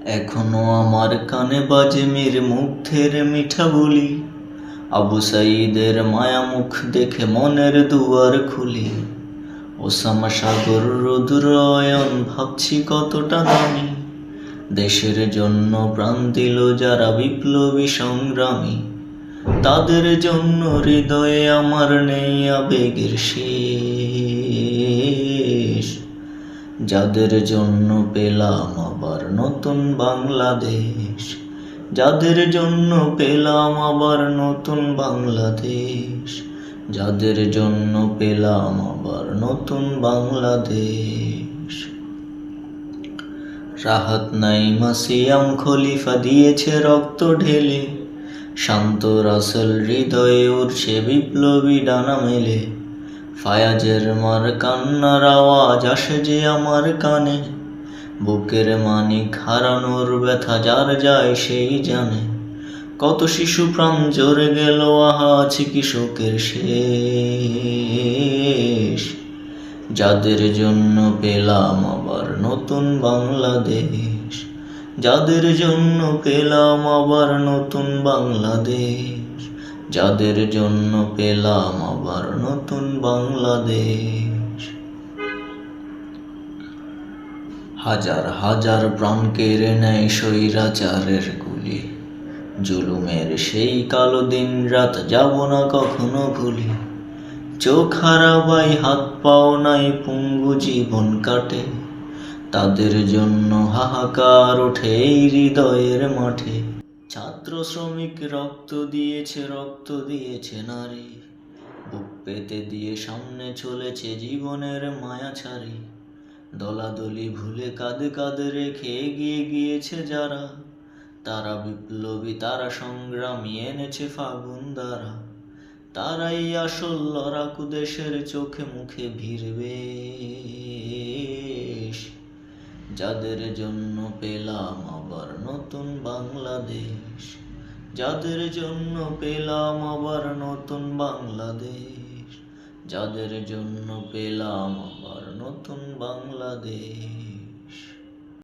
এখনো আমার কানে বাজে মীর মুগ্ধের মিঠা বুলি, আবু সাঈদের মায়া মুখ দেখে মনের দুয়ার খুলি। ওসামা সাগর রুদ্র অয়ন ভাবছি কতটা দামি, দেশের জন্য প্রাণ দিল যারা বিপ্লবী সংগ্রামী। তাদের জন্য হৃদয়ে আমার নেই আবেগের শেষ, যাদের জন্য পেলাম আবার নতুন বাংলাদেশ, যাদের জন্য পেলাম আবার নতুন বাংলাদেশ, যাদের জন্য পেলাম আবার নতুন বাংলাদেশ। রাহাত নাইমা সিয়াম খলিফা দিয়েছে রক্ত ঢেলে, শান্ত রাসেল হৃদয়ে উঠছে বিপ্লবী ডানা মেলে। ফায়াজের মার কান্নার আওয়াজ আসে যে আমার কানে, বুকের মানিক হারানোর ব্যথা যার যায় সেই জানে। কত শিশু প্রাণ জোরে গেল, আহা আছে কি শোকের শেষ, যাদের জন্য পেলাম আবার নতুন বাংলাদেশ, যাদের জন্য পেলাম আবার নতুন বাংলাদেশ, যাদের জন্য পেলাম আবার নতুন বাংলাদেশ। হাজার হাজার প্রাণ কেড়ে নেয় স্বৈরাচারের গুলি, জুলুমের সেই কালো দিন রাত যাব না কখনো ভুলি। চোখ হারাবাই হাত পাও নাই পঙ্গু জীবন কাটে, তাদের জন্য হাহাকার ওঠে এই হৃদয়ের মাঠে। ছাত্র শ্রমিক রক্ত দিয়েছে নারী, বুক পেতে দিয়ে সামনে চলেছে জীবনের মায়া ছাড়ি। দলাদলি ভুলে কাঁধে কাঁধে রেখে এগিয়ে গিয়েছে যারা, তারা বিপ্লবী, তারা সংগ্রামী, এনেছে ফাগুন দ্বারা। তারাই আসল লড়াকু, দেশের চোখে মুখে ভিড়বে, যাদের জন্য পেলাম আবার নতুন বাংলাদেশ, যাদের জন্য পেলাম আবার নতুন বাংলাদেশ, যাদের জন্য পেলাম আবার নতুন বাংলাদেশ।